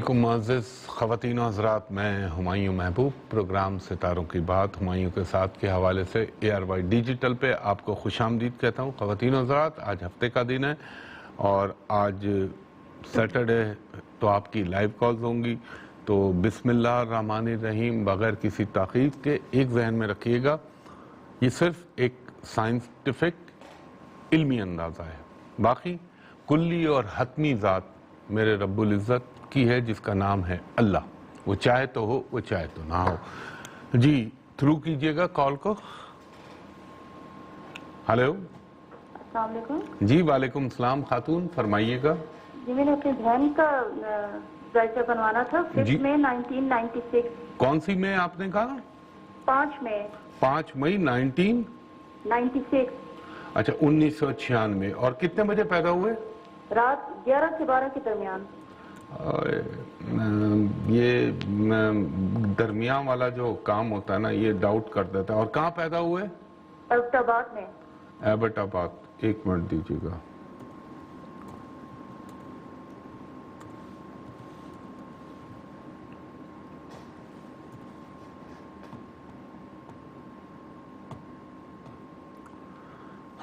معزز خواتین و حضرات، میں ہمایوں محبوب پروگرام ستاروں کی بات ہمایوں کے ساتھ کے حوالے سے ARY ڈیجیٹل پہ آپ کو خوش آمدید کہتا ہوں۔ خواتین و حضرات، آج ہفتے کا دن ہے اور آج سیٹرڈے تو آپ کی لائیو کالز ہوں گی، تو بسم اللہ الرحمن الرحیم بغیر کسی تاخیر کے ایک ذہن میں رکھیے گا، یہ صرف ایک سائنٹیفک علمی اندازہ ہے، باقی کلی اور حتمی ذات میرے رب العزت کی ہے جس کا نام ہے اللہ، وہ چاہے تو ہو وہ چاہے تو نہ ہو۔ جی تھرو کیجئے گا کال کو۔ ہلو، السلام علیکم۔ جی وعلیکم السلام خاتون، فرمائیے گا۔ جی میں نے اپنی بہن کا جائزہ بنوانا تھا، 5 مئی 1996۔ کون سی میں آپ نے کہا؟ 5 مئی 5 مئی 1996۔ اچھا 1996۔ اور کتنے بجے پیدا ہوئے؟ رات 11 سے 12 کے درمیان۔ یہ درمیان والا جو کام ہوتا ہے نا، یہ ڈاؤٹ کر دیتا ہے۔ اور کہاں پیدا ہوئے؟ ایبٹ آباد میں۔ ایبٹ آباد، ایک منٹ دیجیے گا۔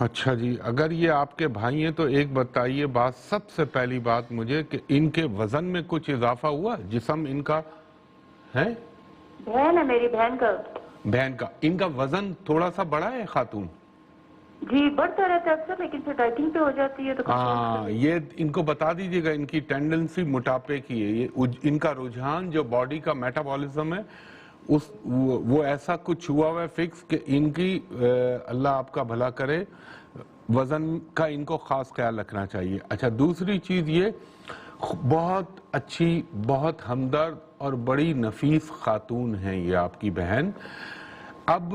اچھا جی، اگر یہ آپ کے بھائی ہیں تو ایک بتائیے بات، سب سے پہلی بات مجھے کہ ان کے وزن میں کچھ اضافہ ہوا؟ جسم ان کا ہے؟ بہن ہے میری بہن کا۔ بہن کا، ان کا وزن تھوڑا سا بڑا ہے خاتون؟ جی بڑھتا رہتا ہے اکثر، لیکن پھر ڈائٹنگ پہ ہو جاتی ہے تو ہاں، یہ ان کو بتا دیجئے گا، ان کی ٹینڈنسی موٹاپے کی ہے، یہ ان کا رجحان جو باڈی کا میٹابولزم ہے وہ ایسا کچھ ہوا ہے فکس کہ ان کی اللہ آپ کا بھلا کرے، وزن کا ان کو خاص خیال رکھنا چاہیے۔ اچھا دوسری چیز یہ، بہت اچھی، بہت ہمدرد اور بڑی نفیس خاتون ہیں یہ آپ کی بہن۔ اب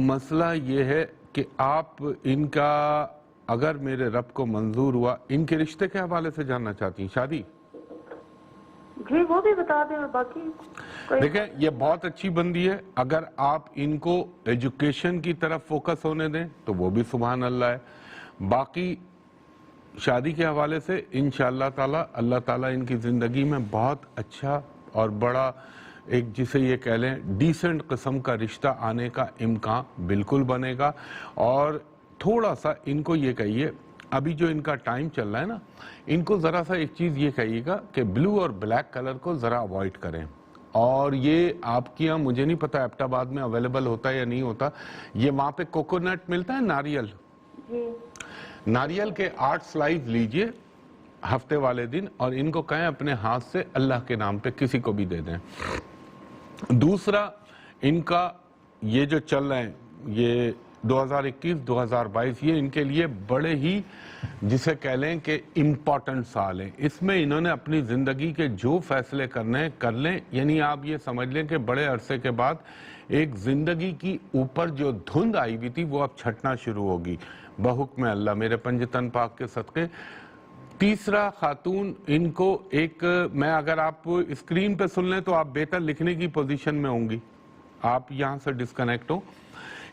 مسئلہ یہ ہے کہ آپ ان کا اگر میرے رب کو منظور ہوا، ان کے رشتے کے حوالے سے جاننا چاہتی ہیں شادی؟ جی وہ بھی بتا دیں، اور باقی دیکھیں یہ بہت اچھی بندی ہے، اگر آپ ان کو ایجوکیشن کی طرف فوکس ہونے دیں تو وہ بھی سبحان اللہ ہے۔ باقی شادی کے حوالے سے انشاءاللہ تعالی اللہ تعالیٰ ان کی زندگی میں بہت اچھا اور بڑا ایک جسے یہ کہہ لیں ڈیسنٹ قسم کا رشتہ آنے کا امکان بالکل بنے گا۔ اور تھوڑا سا ان کو یہ کہیے، ابھی جو ان کا ٹائم چل رہا ہے نا، ان کو ذرا سا ایک چیز یہ کہیے گا کہ بلو اور بلیک کلر کو ذرا اوائڈ کریں۔ اور یہ آپ کی یہاں مجھے نہیں پتا ایبٹ آباد میں اویلیبل ہوتا ہے یا نہیں ہوتا، یہ وہاں پہ کوکونٹ ملتا ہے، ناریل، ناریل کے 8 سلائز لیجئے ہفتے والے دن، اور ان کو کہیں اپنے ہاتھ سے اللہ کے نام پہ کسی کو بھی دے دیں۔ دوسرا، ان کا یہ جو چل رہے ہیں یہ 2021-2022، یہ ان کے لیے بڑے ہی جسے کہہ لیں کہ امپورٹنٹ سال ہیں۔ اس میں انہوں نے اپنی زندگی کے جو فیصلے کرنے ہیں کر لیں، یعنی آپ یہ سمجھ لیں کہ بڑے عرصے کے بعد ایک زندگی کی اوپر جو دھند آئی ہوئی تھی وہ اب چھٹنا شروع ہوگی بحکم اللہ، میرے پنجتن پاک کے صدقے۔ تیسرا خاتون، ان کو ایک میں اگر آپ اسکرین پہ سن لیں تو آپ بہتر لکھنے کی پوزیشن میں ہوں گی، آپ یہاں سے ڈسکنیکٹ ہو۔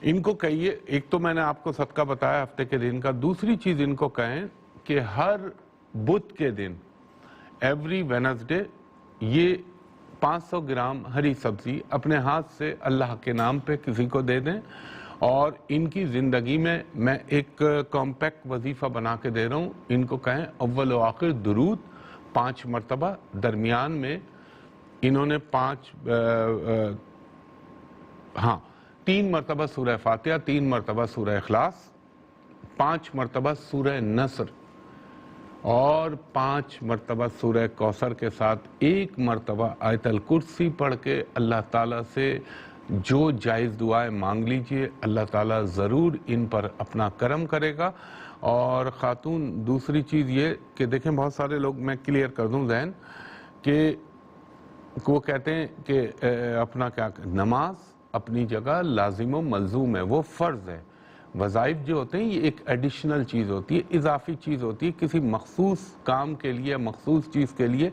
ان کو کہیے، ایک تو میں نے آپ کو صدقہ بتایا ہفتے کے دن کا، دوسری چیز ان کو کہیں کہ ہر بدھ کے دن ایوری وینسڈے یہ 500 گرام ہری سبزی اپنے ہاتھ سے اللہ کے نام پہ کسی کو دے دیں۔ اور ان کی زندگی میں ایک کمپیکٹ وظیفہ بنا کے دے رہا ہوں، ان کو کہیں اول و آخر درود 5 مرتبہ، درمیان میں انہوں نے 3 مرتبہ سورہ فاتحہ، 3 مرتبہ سورہ اخلاص، 5 مرتبہ سورہ نصر اور 5 مرتبہ سورہ کوثر کے ساتھ 1 مرتبہ آیت الکرسی پڑھ کے اللہ تعالیٰ سے جو جائز دعائیں مانگ لیجئے، اللہ تعالیٰ ضرور ان پر اپنا کرم کرے گا۔ اور خاتون دوسری چیز یہ کہ دیکھیں بہت سارے لوگ، میں کلیئر کر دوں ذہن، کہ وہ کہتے ہیں کہ اپنا کیا نماز اپنی جگہ لازم و ملزوم ہے، وہ فرض ہے۔ وظائف جو ہوتے ہیں یہ ایک ایڈیشنل چیز ہوتی ہے، اضافی چیز ہوتی ہے، کسی مخصوص کام کے لیے، مخصوص چیز کے لیے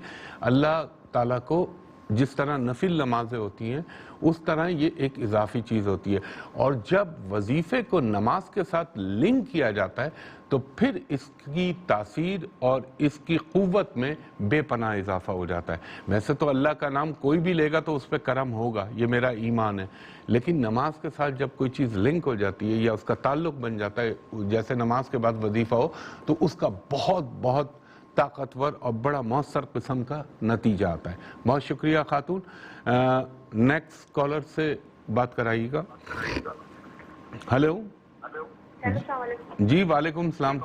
اللہ تعالیٰ کو جس طرح نفل نمازیں ہوتی ہیں اس طرح یہ ایک اضافی چیز ہوتی ہے، اور جب وظیفے کو نماز کے ساتھ لنک کیا جاتا ہے تو پھر اس کی تاثیر اور اس کی قوت میں بے پناہ اضافہ ہو جاتا ہے۔ ویسے تو اللہ کا نام کوئی بھی لے گا تو اس پہ کرم ہوگا، یہ میرا ایمان ہے، لیکن نماز کے ساتھ جب کوئی چیز لنک ہو جاتی ہے یا اس کا تعلق بن جاتا ہے، جیسے نماز کے بعد وظیفہ ہو، تو اس کا بہت طاقتور اور بڑا مؤثر قسم کا نتیجہ آتا ہے۔ بہت شکریہ خاتون۔ نیکسٹ کالر سے بات کرائیے گا۔ ہلو السلام علیکم۔ جی وعلیکم السلام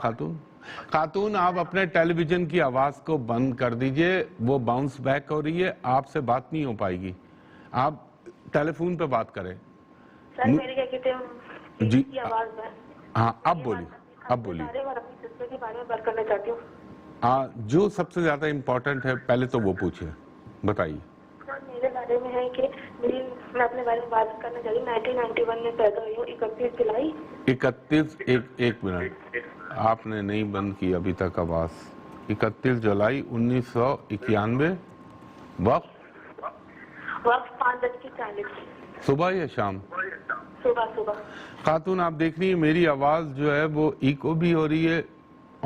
خاتون آپ اپنے ٹیلی ویژن کی آواز کو بند کر دیجئے، وہ باؤنس بیک ہو رہی ہے، آپ سے بات نہیں ہو پائے گی، آپ ٹیلی فون پہ بات کریں۔ سر میری کیا کہتے ہیں جی کی آواز ہے، ہاں اب بولیے۔ اور اپنی سسٹر کے بارے میں بات کرنا چاہتی ہوں۔ جو سب سے زیادہ امپورٹنٹ ہے پہلے تو وہ پوچھیں، بتائیے۔ سر میرے بارے میں ہے کہ میں اپنے بارے میں بات کرنا چاہتی ہوں۔ 1991 میں پیدا ہوئی ہوں، 31 جولائی۔ 31 ایک منٹ، آپ نے نہیں بند کی ابھی تک آواز۔ 31 جولائی 1991، وقت 5:40 صبح یا شام؟ صبح۔ خاتون آپ دیکھ رہی ہیں میری آواز جو ہے وہ ایکو بھی ہو رہی ہے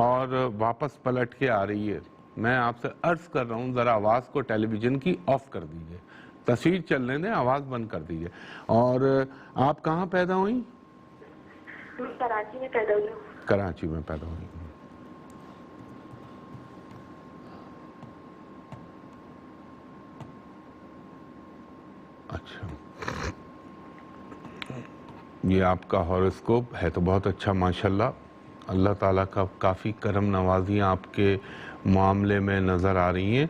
اور واپس پلٹ کے آ رہی ہے۔ میں آپ سے عرض کر رہا ہوں ذرا آواز کو ٹیلی ویژن کی آف کر دیجئے، تصویر چلنے دیں، آواز بند کر دیجئے۔ اور آپ کہاں پیدا ہوئیں؟ میں کراچی میں پیدا ہوئی ہوں۔ کراچی میں پیدا ہوئی۔ اچھا، یہ آپ کا ہاروسکوپ ہے تو بہت اچھا ماشاءاللہ، اللہ تعالیٰ کا کافی کرم نوازیاں آپ کے معاملے میں نظر آ رہی ہیں،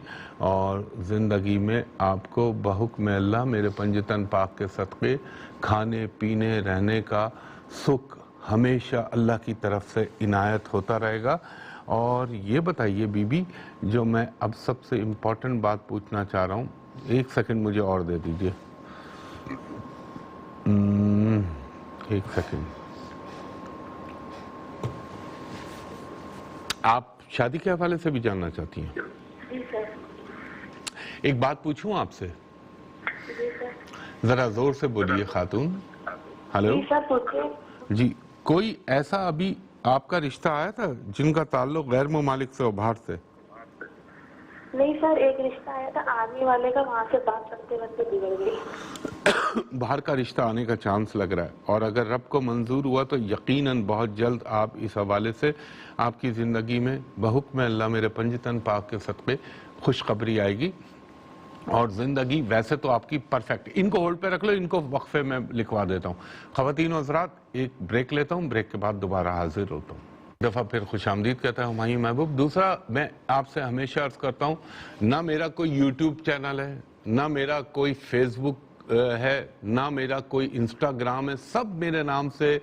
اور زندگی میں آپ کو بحکم اللہ میرے پنجتن پاک کے صدقے کھانے پینے رہنے کا سکھ ہمیشہ اللہ کی طرف سے عنایت ہوتا رہے گا۔ اور یہ بتائیے بی بی، جو میں اب سب سے امپورٹنٹ بات پوچھنا چاہ رہا ہوں، ایک سیکنڈ مجھے اور دے دیجئے، ایک سیکنڈ۔ آپ شادی کے حوالے سے بھی جاننا چاہتی ہیں؟ جی سر۔ ایک بات پوچھوں آپ سے؟ جی سر۔ ذرا زور سے بولیے خاتون۔ ہلو جی سر پوچھئے۔ جی، کوئی ایسا ابھی آپ کا رشتہ آیا تھا جن کا تعلق غیر ممالک سے اور باہر سے؟ نہیں سر، ایک رشتہ آیا تھا آرمی والے کا، وہاں سے بات کرتے کرتے بگڑ گئی۔ باہر کا رشتہ آنے کا چانس لگ رہا ہے، اور اگر رب کو منظور ہوا تو یقیناً بہت جلد آپ اس حوالے سے آپ کی زندگی میں بحکم اللہ میرے پنجتن پاک کے صدقے خوشخبری آئے گی، اور زندگی ویسے تو آپ کی پرفیکٹ۔ ان کو ہولڈ پہ رکھ لو، ان کو وقفے میں لکھوا دیتا ہوں۔ خواتین و حضرات، ایک بریک لیتا ہوں، بریک کے بعد دوبارہ حاضر ہوتا ہوں۔ دفعہ پھر خوش آمدید کہتا ہے ہمایوں محبوب۔ دوسرا، میں آپ سے ہمیشہ عرض کرتا ہوں، نہ میرا کوئی یوٹیوب چینل ہے، نہ میرا کوئی فیس بک ہے، نہ میرا کوئی انسٹاگرام ہے، سب میرے نام سے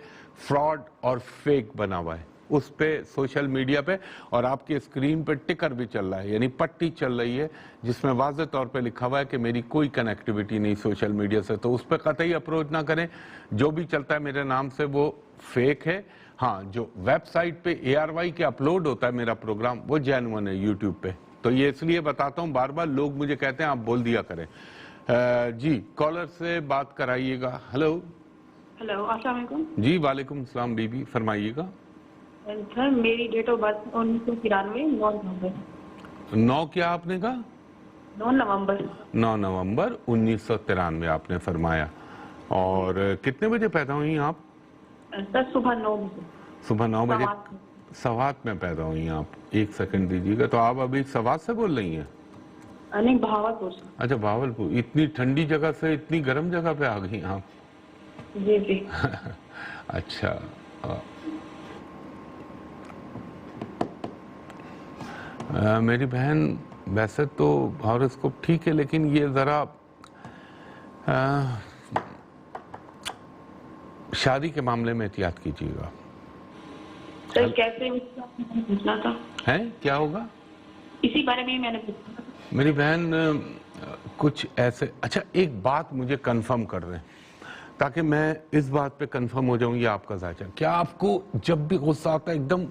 فراڈ اور فیک بنا ہوا ہے اس پہ، سوشل میڈیا پہ، اور آپ کی اسکرین پہ ٹکر بھی چل رہا ہے، یعنی پٹی چل رہی ہے جس میں واضح طور پہ لکھا ہوا ہے کہ میری کوئی کنیکٹیویٹی نہیں سوشل میڈیا سے، تو اس پہ قطعی اپروچ نہ کریں۔ جو بھی چلتا ہے میرے نام سے وہ فیک ہے۔ ہاں، جو ویب سائٹ پہ ARY کے اپلوڈ ہوتا ہے میرا پروگرام، وہ جینون ہے یوٹیوب پہ، تو یہ اس لیے بتاتا ہوں، بار بار لوگ مجھے کہتے ہیں آپ بول دیا کریں۔ جی کالر سے بات کرائیے گا۔ ہلو السلام علیکم۔ جی وعلیکم السلام بی بی، فرمائیے گا۔ سر میری ڈیٹ آف برتھ 1993، 9 نومبر۔ 9 کیا آپ نے کہا؟ 9 نومبر۔ 9 نومبر 1993 آپ نے فرمایا۔ اور کتنے بجے پیدا ہوئی آپ؟ سر صبح 9 بجے۔ صبح 9 بجے سوات میں پیدا ہوئی آپ؟ ایک سیکنڈ دیجیے گا، تو آپ ابھی سوات سے بول رہی ہیں؟ نہیں، بہاولپور سے۔ اچھا بہاولپور، اتنی ٹھنڈی جگہ سے اتنی گرم جگہ پہ آ گئی آپ؟ جی جی۔ اچھا، میری بہن ویسے تو ہاروسکوپ ٹھیک ہے، لیکن یہ ذرا شادی کے معاملے میں احتیاط کیجیے گا۔ سر کیسے پوچھنا تھا؟ ہے کیا ہوگا؟ اسی بارے میں میں نے پوچھنا تھا۔ میری بہن کچھ ایسے، اچھا ایک بات مجھے کنفرم کر رہے ہیں تاکہ میں اس بات پہ کنفرم ہو جاؤں، یہ آپ کا ذائقہ کیا آپ کو جب بھی غصہ آتا ہے ایک دم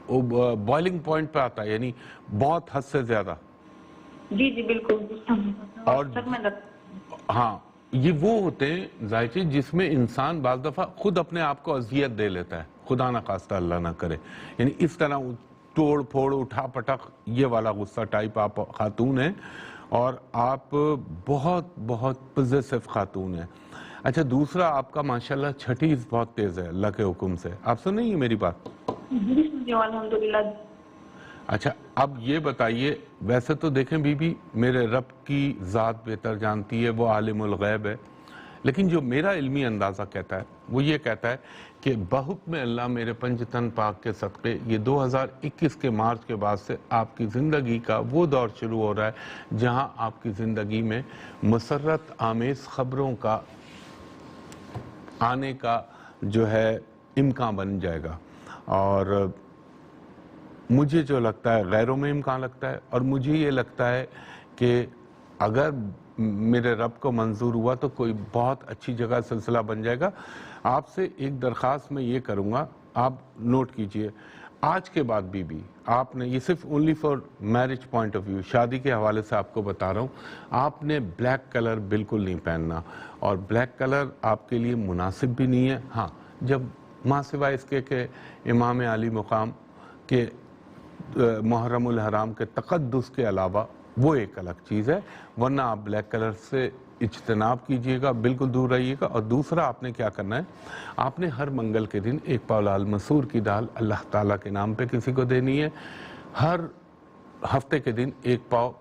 بوائلنگ پوائنٹ پہ آتا ہے، یعنی بہت حد سے زیادہ؟ جی جی بالکل. اور ہاں یہ وہ ہوتے ہیں ذائچے جس میں انسان بعض دفعہ خود اپنے آپ کو اذیت دے لیتا ہے, خدا نہ خواستہ اللہ نہ کرے, یعنی اس طرح توڑ پھوڑ اٹھا پٹک یہ والا غصہ ٹائپ آپ خاتون ہیں, اور آپ بہت بہت پوزیسو خاتون ہیں. اچھا دوسرا آپ کا ماشاءاللہ چھٹی بہت تیز ہے اللہ کے حکم سے, آپ سن رہی ہیں میری بات؟ الحمدللہ. اچھا اب یہ بتائیے, ویسے تو دیکھیں بی بی میرے رب کی ذات بہتر جانتی ہے, وہ عالم الغیب ہے, لیکن جو میرا علمی اندازہ کہتا ہے وہ یہ کہتا ہے کہ بحکم اللہ میرے پنجتن پاک کے صدقے یہ 2021 کے مارچ کے بعد سے آپ کی زندگی کا وہ دور شروع ہو رہا ہے جہاں آپ کی زندگی میں مسرت آمیز خبروں کا آنے کا جو ہے امکان بن جائے گا. اور مجھے جو لگتا ہے غیروں میں امکان لگتا ہے, اور مجھے یہ لگتا ہے کہ اگر میرے رب کو منظور ہوا تو کوئی بہت اچھی جگہ سلسلہ بن جائے گا. آپ سے ایک درخواست میں یہ کروں گا, آپ نوٹ کیجئے, آج کے بعد بی آپ نے, یہ صرف only for marriage point of view, شادی کے حوالے سے آپ کو بتا رہا ہوں, آپ نے بلیک کلر بالکل نہیں پہننا, اور بلیک کلر آپ کے لیے مناسب بھی نہیں ہے. ہاں جب ماں سوائے اس کے کہ امام علی مقام کے محرم الحرام کے تقدس کے علاوہ وہ ایک الگ چیز ہے, ورنہ آپ بلیک کلر سے اجتناب کیجئے گا, بالکل دور رہیے گا. اور دوسرا آپ نے کیا کرنا ہے, آپ نے ہر منگل کے دن ایک پاؤ لال مسور کی دال اللہ تعالیٰ کے نام پہ کسی کو دینی ہے. ہر ہفتے کے دن ایک پاؤ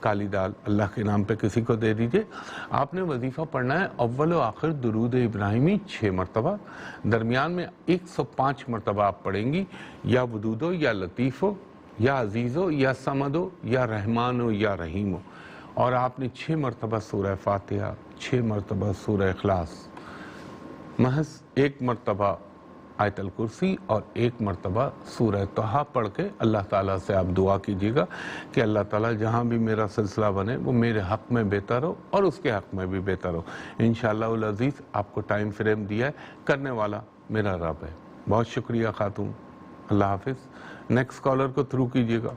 کالی دال اللہ کے نام پہ کسی کو دے دیجئے. آپ نے وظیفہ پڑھنا ہے اول و آخر درود ابراہیمی 6 مرتبہ, درمیان میں 105 مرتبہ آپ پڑھیں گی, یا ودود ہو یا لطیف ہو یا عزیز ہو یا صمد ہو یا رحمان ہو یا رحیم ہو. اور آپ نے 6 مرتبہ سورہ فاتحہ, 6 مرتبہ سورہ اخلاص, محض 1 مرتبہ آیت الکرسی اور 1 مرتبہ سورہ طہ پڑھ کے اللہ تعالیٰ سے آپ دعا کیجئے گا کہ اللہ تعالیٰ جہاں بھی میرا سلسلہ بنے وہ میرے حق میں بہتر ہو اور اس کے حق میں بھی بہتر ہو. انشاءاللہ العزیز آپ کو ٹائم فریم دیا ہے, کرنے والا میرا رب ہے. بہت شکریہ خاتون, اللہ حافظ. نیکسٹ کالر کو تھرو کیجئے گا.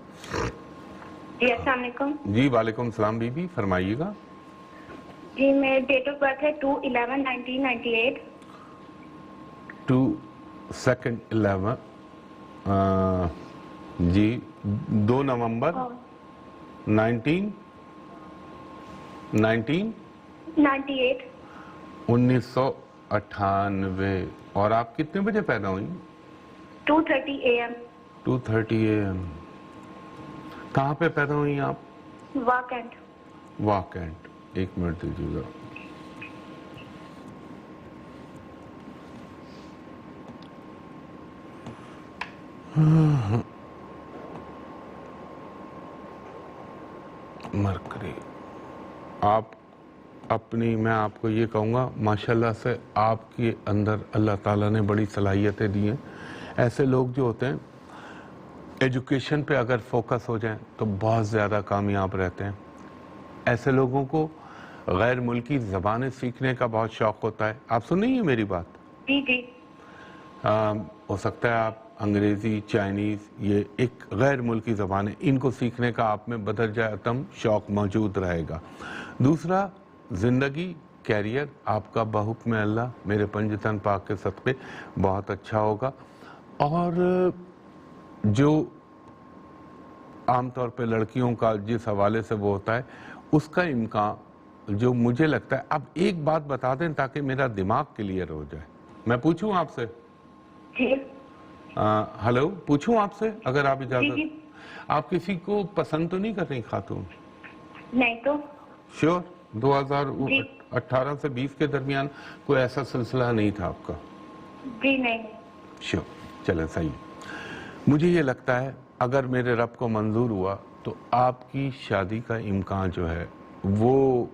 جی السلام علیکم. جی وعلیکم السلام بی بی, فرمائیے گا. جی میرے ڈیٹ آف برتھ ہے 2/11/1998. 2/2/11 جی 2 نومبر 1998. اور آپ کتنے بجے پیدا ہوئی؟ 2:30 AM. 2:30 AM. کہاں پہ پیدا ہوئی آپ؟ واکنڈ. واکنڈ. 1 منٹ دیجیے گا. مرکری. آپ اپنی, میں آپ کو یہ کہوں گا ماشاءاللہ سے آپ کے اندر اللہ تعالیٰ نے بڑی صلاحیتیں دی ہیں. ایسے لوگ جو ہوتے ہیں ایجوکیشن پہ اگر فوکس ہو جائیں تو بہت زیادہ کامیاب رہتے ہیں. ایسے لوگوں کو غیر ملکی زبانیں سیکھنے کا بہت شوق ہوتا ہے. آپ سن رہی ہیں میری بات؟ جی جی. ہو سکتا ہے آپ انگریزی, چائنیز, یہ ایک غیر ملکی زبان ہے, ان کو سیکھنے کا آپ میں بدرجہ اتم شوق موجود رہے گا. دوسرا زندگی, کیریئر آپ کا بحکم اللہ میرے پنجتن پاک کے صدقے بہت اچھا ہوگا. اور جو عام طور پہ لڑکیوں کا جس حوالے سے وہ ہوتا ہے اس کا امکان جو مجھے لگتا ہے, اب ایک بات بتا دیں تاکہ میرا دماغ کلیئر ہو جائے. میں پوچھوں آپ سے؟ جی. ہلو, پوچھوں آپ سے اگر آپ اجازت؟ جی. آپ کسی کو پسند تو نہیں کر رہی خاتون؟ نہیں تو. شیور 2018 سے 20 کے درمیان کوئی ایسا سلسلہ نہیں تھا آپ کا؟ جی نہیں. شیور, چلیں صحیح. مجھے یہ لگتا ہے اگر میرے رب کو منظور ہوا تو آپ کی شادی کا امکان جو ہے وہ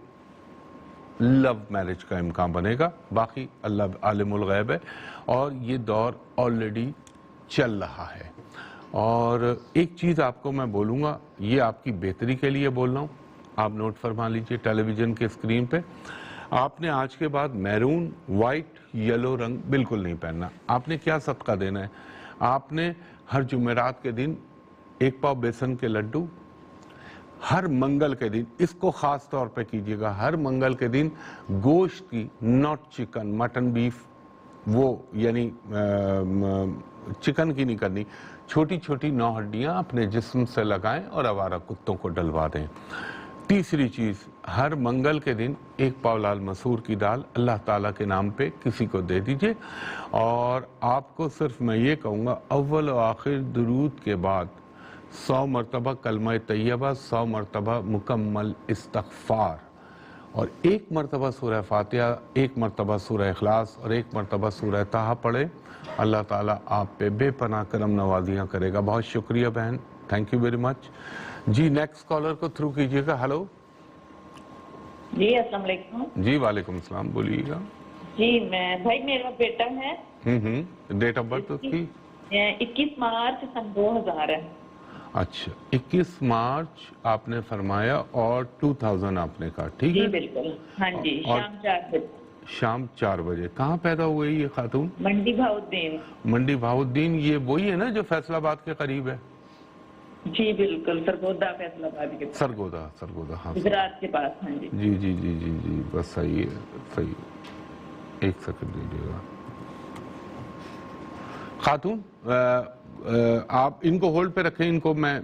لو میرج کا امکان بنے گا. باقی اللہ عالم الغیب ہے, اور یہ دور آلریڈی چل رہا ہے. اور ایک چیز آپ کو میں بولوں گا, یہ آپ کی بہتری کے لیے بول رہا ہوں, آپ نوٹ فرما لیجئے ٹیلی ویژن کے اسکرین پہ. آپ نے آج کے بعد میرون, وائٹ, یلو رنگ بالکل نہیں پہننا. آپ نے کیا صدقہ دینا ہے, آپ نے ہر جمعرات کے دن 1 پاؤ بیسن کے لڈو, ہر منگل کے دن اس کو خاص طور پہ کیجیے گا، ہر منگل کے دن گوشت کی، ناٹ چکن، مٹن، بیف، وہ یعنی چکن کی نہیں کرنی، چھوٹی چھوٹی 9 ہڈیاں اپنے جسم سے لگائیں اور آوارہ کتوں کو ڈلوا دیں۔ تیسری چیز، ہر منگل کے دن 1 پاؤ لال مسور کی دال اللہ تعالیٰ کے نام پہ کسی کو دے دیجئے، اور آپ کو صرف میں یہ کہوں گا اول و آخر درود کے بعد 100 مرتبہ کلمہ طیبہ، 100 مرتبہ مکمل استغفار، اور 1 مرتبہ سورہ فاتحہ، 1 مرتبہ سورہ اخلاص اور 1 مرتبہ سورہ طٰہٰ پڑھے۔ اللہ تعالیٰ آپ پہ بے پناہ کرم نوازیاں کرے گا۔ بہت شکریہ بہن، تھینک یو ویری مچ۔ جی نیکسٹ کالر کو تھرو کیجئے گا۔ ہلو جی السلام علیکم۔ جی وعلیکم السلام، بولیے گا۔ جی بھائی میرا بیٹا ہے، ڈیٹ آف برتھ اس کی 21 مارچ سن 2000 ہے۔ اچھا 21 مارچ آپ نے فرمایا اور 2000 آپ نے کہا، ٹھیک ہے جی بالکل، ہاں جی، شام 4 بجے، شام 4 بجے۔ کہاں پیدا ہوئے یہ خاتون؟ منڈی بہاؤدین۔ منڈی بہاؤدین، یہ وہی ہے نا جو فیصل آباد کے قریب ہے؟ جی بالکل، سرگودا فیصل آباد کے پاس، سرگودا، ہاں گجرات کے پاس، ہاں جی۔ جی جی جی جی جی بس صحیح ہے، صحیح۔ 1 سیکنڈ دیجیے گا خاتون، آپ ان کو ہولڈ پہ رکھیں، ان کو میں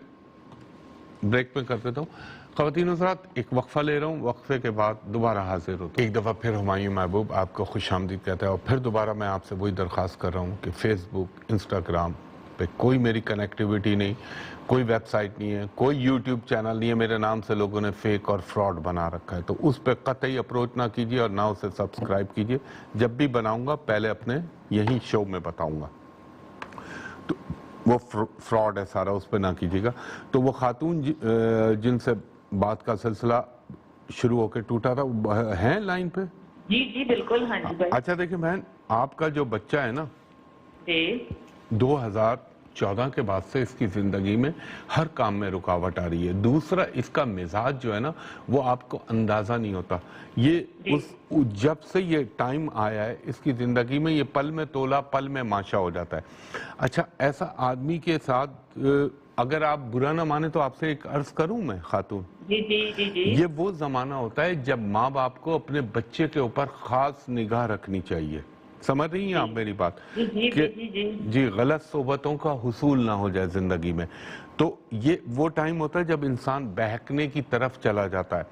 بریک پہ کر دیتا ہوں۔ خواتین حضرات ایک وقفہ لے رہا ہوں، وقفے کے بعد دوبارہ حاضر ہوتا ہوں۔ ایک دفعہ پھر ہمایوں محبوب آپ کو خوش آمدید کہتا ہے، اور پھر دوبارہ میں آپ سے وہی درخواست کر رہا ہوں کہ فیس بک، انسٹاگرام پہ کوئی میری کنیکٹیویٹی نہیں، کوئی ویب سائٹ نہیں ہے، کوئی یوٹیوب چینل نہیں ہے، میرے نام سے لوگوں نے فیک اور فراڈ بنا رکھا ہے، تو اس پہ قطعی اپروچ نہ کیجیے اور نہ اسے سبسکرائب کیجیے۔ جب بھی بناؤں گا پہلے اپنے یہی شو میں بتاؤں گا، تو وہ فراڈ ہے سارا، اس پہ نہ کیجیے گا۔ تو وہ خاتون جن سے بات کا سلسلہ شروع ہو کے ٹوٹا تھا، ہیں لائن پہ؟ جی جی بالکل، ہاں جی بھائی۔ اچھا دیکھیں بہن، آپ کا جو بچہ ہے نا، جی 2014 کے بعد سے اس کی زندگی میں ہر کام میں رکاوٹ آ رہی ہے۔ دوسرا، اس کا مزاج جو ہے نا، وہ آپ کو اندازہ نہیں ہوتا۔ یہ جب سے یہ ٹائم آیا ہے اس کی زندگی میں، یہ پل میں تولا پل میں ماشا ہو جاتا ہے۔ اچھا، ایسا آدمی کے ساتھ اگر آپ برا نہ مانے تو آپ سے ایک عرض کروں میں خاتون، جی جی جی جی، یہ وہ زمانہ ہوتا ہے جب ماں باپ کو اپنے بچے کے اوپر خاص نگاہ رکھنی چاہیے۔ سمجھ رہی ہیں آپ میری بات؟ جی جی جی جی جی، غلط صحبتوں کا حصول نہ ہو جائے زندگی میں۔ تو یہ وہ ٹائم ہوتا ہے جب انسان بہکنے کی طرف چلا جاتا ہے،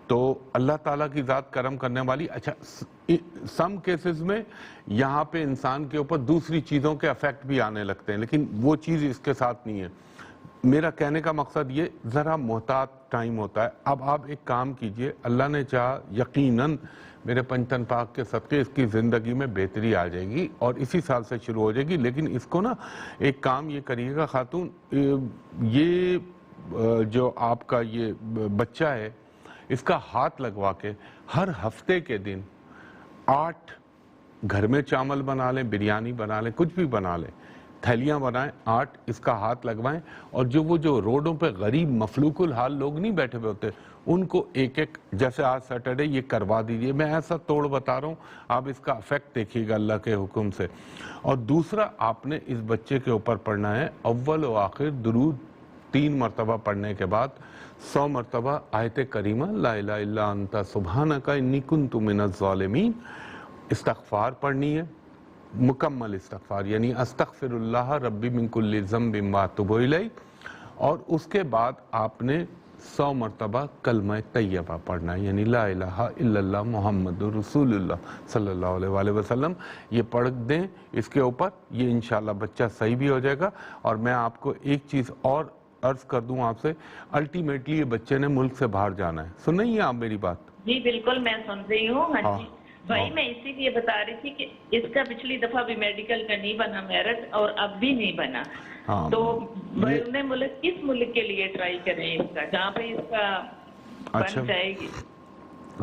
تو اللہ تعالیٰ کی ذات کرم کرنے والی۔ اچھا، سم کیسز میں یہاں پہ انسان کے اوپر دوسری چیزوں کے افیکٹ بھی آنے لگتے ہیں، لیکن وہ چیز اس کے ساتھ نہیں ہے۔ میرا کہنے کا مقصد یہ ذرا محتاط ٹائم ہوتا ہے۔ اب آپ ایک کام کیجئے، اللہ نے چاہا یقیناً میرے پنجتن پاک کے صدقے اس کی زندگی میں بہتری آ جائے گی اور اسی سال سے شروع ہو جائے گی۔ لیکن اس کو نا ایک کام یہ کریے گا خاتون، یہ جو آپ کا یہ بچہ ہے اس کا ہاتھ لگوا کے ہر ہفتے کے دن 8 گھر میں چاول بنا لیں، بریانی بنا لیں، کچھ بھی بنا لیں، تھیلیاں بنائیں، 8 اس کا ہاتھ لگوائیں، اور وہ جو روڈوں پہ غریب مفلوک الحال لوگ نہیں بیٹھے ہوئے ہوتے، ان کو ایک ایک، جیسے آج سیٹرڈے، یہ کروا دیجئے۔ میں ایسا توڑ بتا رہا ہوں، آپ اس کا افیکٹ دیکھیے گا اللہ کے حکم سے۔ اور دوسرا، آپ نے اس بچے کے اوپر پڑھنا ہے اول و آخر درود 3 مرتبہ پڑھنے کے بعد 100 مرتبہ آیت کریمہ لا الہ الا انت سبحانک انی کنت من الظالمین، استغفار پڑھنی ہے، مکمل استغفار، یعنی استغفر اللہ ربی من کل ذنب واتوب الیہ، اور اس کے بعد آپ نے 100 مرتبہ کلمہ طیبہ پڑھنا ہے، یعنی لا الہ الا اللہ محمد رسول اللہ صلی اللہ علیہ وآلہ وسلم۔ یہ پڑھ دیں اس کے اوپر، یہ انشاءاللہ بچہ صحیح بھی ہو جائے گا۔ اور میں آپ کو ایک چیز اور عرض کر دوں آپ سے، الٹیمیٹلی یہ بچے نے ملک سے باہر جانا ہے۔ سن رہی ہیں آپ میری بات؟ جی بالکل میں سن رہی ہوں، ہاں جی بھائی۔ میں اسی لیے بتا رہی تھی کہ اس کا پچھلی دفعہ بھی میڈیکل کا نہیں بنا میرٹ، اور اب بھی نہیں بنا، تو بیرون ملک کس ملک کے لیے ٹرائی کریں اس کا، جہاں پہ اس کا بن جائے گی؟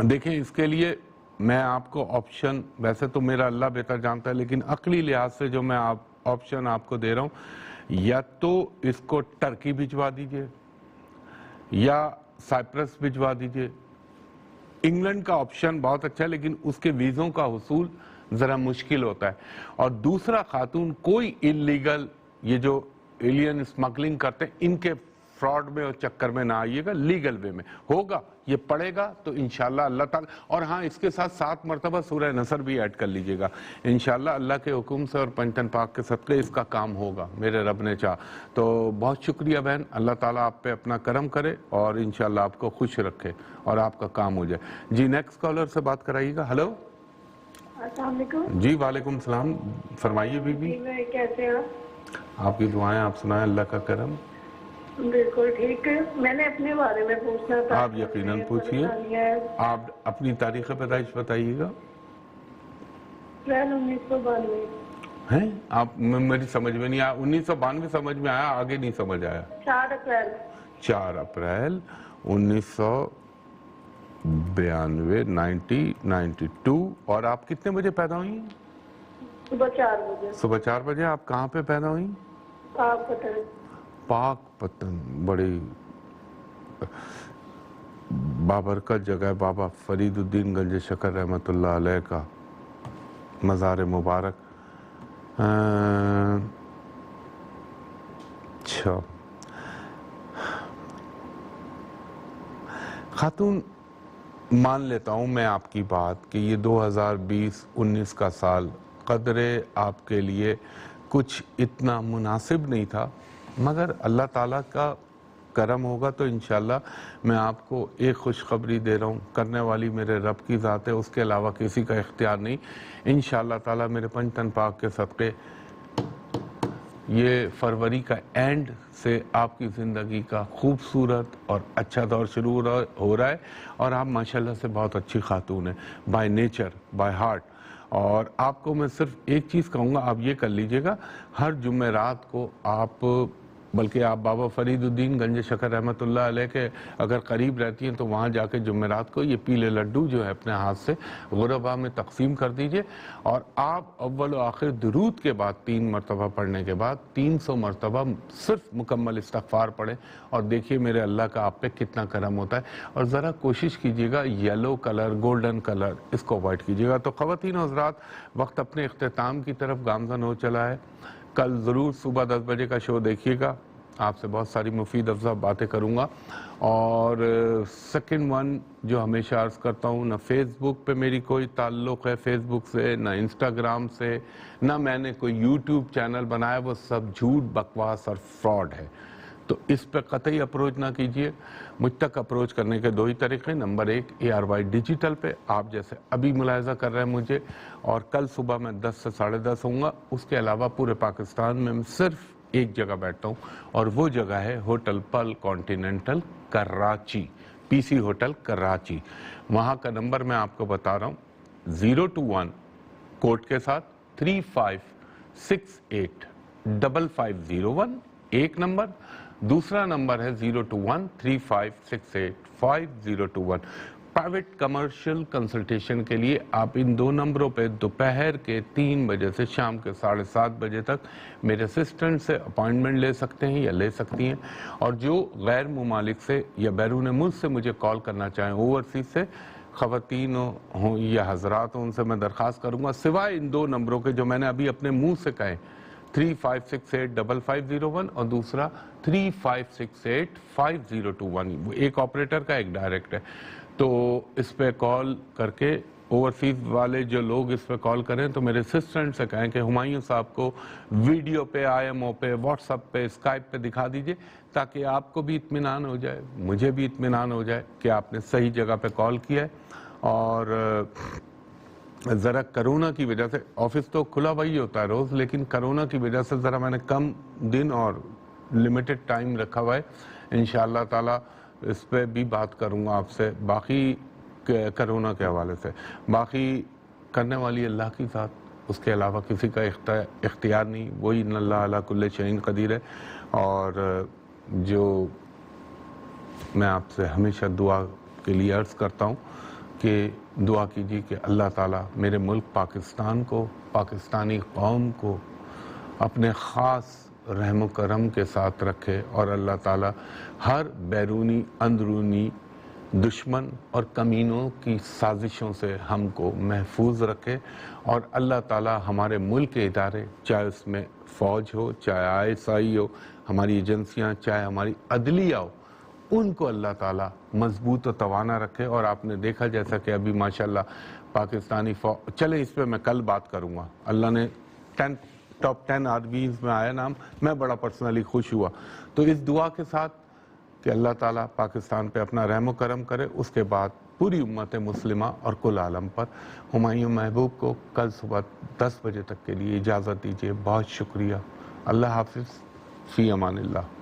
دیکھیں، اس کے لیے میں آپ کو آپشن، ویسے تو میرا اللہ بہتر جانتا ہے، لیکن عقلی لحاظ سے جو میں آپشن آپ کو دے رہا ہوں، یا تو اس کو ٹرکی بھجوا دیجئے یا سائپرس بھجوا دیجئے۔ انگلینڈ کا آپشن بہت اچھا ہے، لیکن اس کے ویزوں کا حصول ذرا مشکل ہوتا ہے۔ اور دوسرا، خاتون کوئی انلیگل، یہ جو ایلین اسمگلنگ کرتے ہیں، ان کے فراڈ میں اور چکر میں نہ آئیے گا, لیگل وے میں ہوگا, یہ پڑھے گا تو انشاءاللہ اللہ تعالیٰ. اور ہاں اس کے ساتھ 7 مرتبہ سورہ نصر بھی ایڈ کر لیجئے گا انشاءاللہ, اللہ کے حکم سے اور پنجتن پاک کے صدقے اس کا کام ہوگا میرے رب نے چاہ. تو بہت شکریہ بہن, اللہ تعالیٰ آپ پہ اپنا کرم کرے اور انشاءاللہ آپ کو خوش رکھے اور آپ کا کام ہو جائے. جی نیکسٹ کالر سے بات کرائیے گا. ہلو السلام علیکم. جی وعلیکم السلام, فرمائیے بی بی. کیسے ہیں آپ کی دعائیں, آپ سنائیں, اللہ کا کرم. بالکل ٹھیک ہے. میں نے اپنے بارے میں پوچھنا تھا. آپ یقیناً پوچھیے, آپ اپنی تاریخ پیدائش بتائیے گا. 1992 ہیں آپ, میری سمجھ میں نہیں آیا. 1992 سمجھ میں آیا, آگے نہیں سمجھ آیا. 4 اپریل 4 اپریل 1992 1992. اور آپ کتنے بجے پیدا ہوئی؟ صبح 4 بجے. صبح 4 بجے. آپ کہاں پہ پیدا ہوئی؟ آپ بتائیں. پاک پتن, بڑی بابرکت جگہ ہے. بابا فرید الدین گنج شکر رحمت اللہ علیہ کا مزار مبارک. اچھا خاتون, مان لیتا ہوں میں آپ کی بات کہ یہ 2020-19 کا سال قدرے آپ کے لیے کچھ اتنا مناسب نہیں تھا, مگر اللہ تعالیٰ کا کرم ہوگا تو انشاءاللہ. میں آپ کو ایک خوشخبری دے رہا ہوں, کرنے والی میرے رب کی ذات ہے, اس کے علاوہ کسی کا اختیار نہیں. انشاءاللہ تعالیٰ میرے پنجتن پاک کے صدقے یہ فروری کا اینڈ سے آپ کی زندگی کا خوبصورت اور اچھا دور شروع ہو رہا ہے. اور آپ ماشاءاللہ سے بہت اچھی خاتون ہیں, بائی نیچر, بائی ہارٹ. اور آپ کو میں صرف ایک چیز کہوں گا, آپ یہ کر لیجئے گا, ہر جمعرات کو آپ, بلکہ آپ بابا فرید الدین گنج شکر رحمت اللہ علیہ کے اگر قریب رہتی ہیں تو وہاں جا کے جمعرات کو یہ پیلے لڈو جو ہے اپنے ہاتھ سے غربا میں تقسیم کر دیجئے. اور آپ اول و آخر درود کے بعد 3 مرتبہ پڑھنے کے بعد 300 مرتبہ صرف مکمل استغفار پڑھیں, اور دیکھیے میرے اللہ کا آپ پہ کتنا کرم ہوتا ہے. اور ذرا کوشش کیجئے گا یلو کلر, گولڈن کلر, اس کو اوائڈ کیجئے گا. تو خواتین و حضرات, وقت اپنے اختتام کی طرف گامزن ہو چلا ہے. کل ضرور صبح 10 بجے کا شو دیکھیے گا, آپ سے بہت ساری مفید افزا باتیں کروں گا. اور سیکنڈ ون جو ہمیشہ عرض کرتا ہوں, نہ فیس بک پہ میری کوئی تعلق ہے فیس بک سے, نہ انسٹاگرام سے, نہ میں نے کوئی یوٹیوب چینل بنایا, وہ سب جھوٹ, بکواس اور فراڈ ہے. تو اس پہ قطعی اپروچ نہ کیجئے. مجھ تک اپروچ کرنے کے 2 ہی طریقے. نمبر 1 ARY ڈیجیٹل پہ, آپ جیسے ابھی ملاحظہ کر رہے ہیں مجھے, اور کل صبح میں 10 سے 10:30 ہوں گا. اس کے علاوہ پورے پاکستان میں صرف ایک جگہ بیٹھتا ہوں, اور وہ جگہ ہے hotel Pearl Continental Karachi, PC hotel Karachi. وہاں کا نمبر میں آپ کو بتا رہا ہوں, 021 کوڈ کے ساتھ 35685501 ایک نمبر. دوسرا نمبر ہے 021 35685021. پرائیویٹ کمرشل کنسلٹیشن کے لیے آپ ان 2 نمبروں پہ دوپہر کے 3 بجے سے شام کے 7:30 بجے تک میرے اسسٹنٹ سے اپائنٹمنٹ لے سکتے ہیں یا لے سکتی ہیں. اور جو غیر ممالک سے یا بیرون ملک سے مجھے کال کرنا چاہیں, اوورسیز سے, خواتین ہوں یا حضرات ہوں, ان سے میں درخواست کروں گا سوائے ان 2 نمبروں کے جو میں نے ابھی اپنے منہ سے کہے, 35685501 اور دوسرا 35685021. وہ ایک آپریٹر کا, ایک ڈائریکٹ ہے. تو اس پہ کال کر کے, اوورسیز والے جو لوگ اس پہ کال کریں تو میرے اسسٹنٹ سے کہیں کہ ہمایوں صاحب کو ویڈیو پہ, IMO پہ, واٹس ایپ پہ, اسکائپ پہ دکھا دیجئے, تاکہ آپ کو بھی اطمینان ہو جائے, مجھے بھی اطمینان ہو جائے کہ آپ نے صحیح جگہ پہ کال کیا ہے. اور ذرا کرونا کی وجہ سے, آفس تو کھلا وہی ہوتا ہے روز, لیکن کرونا کی وجہ سے ذرا میں نے کم دن اور لمیٹڈ ٹائم رکھا ہوا ہے. انشاءاللہ تعالی اس پہ بھی بات کروں گا آپ سے, باقی کرونا کے حوالے سے. باقی کرنے والی اللہ کی ذات, اس کے علاوہ کسی کا اختیار نہیں. وہی ان اللہ علی کل شیء قدیر ہے. اور جو میں آپ سے ہمیشہ دعا کے لیے عرض کرتا ہوں کہ دعا کیجیے کہ اللہ تعالیٰ میرے ملک پاکستان کو, پاکستانی قوم کو اپنے خاص رحم و کرم کے ساتھ رکھے, اور اللہ تعالیٰ ہر بیرونی اندرونی دشمن اور کمینوں کی سازشوں سے ہم کو محفوظ رکھے. اور اللہ تعالیٰ ہمارے ملک کے ادارے, چاہے اس میں فوج ہو، چاہے ISI ہو، ہماری ایجنسیاں، چاہے ہماری عدلیہ ہو، ان کو اللہ تعالیٰ مضبوط و توانا رکھے. اور آپ نے دیکھا جیسا کہ ابھی ماشاءاللہ پاکستانی فوج، چلے اس پہ میں کل بات کروں گا، اللہ نے ٹاپ 10 آرمیز میں آیا نام، میں بڑا پرسنلی خوش ہوا. تو اس دعا کے ساتھ کہ اللہ تعالیٰ پاکستان پہ اپنا رحم و کرم کرے، اس کے بعد پوری امت مسلمہ اور کل عالم پر. ہمایوں محبوب کو کل صبح 10 بجے تک کے لیے اجازت دیجیے. بہت شکریہ. اللہ حافظ. فی امان اللہ.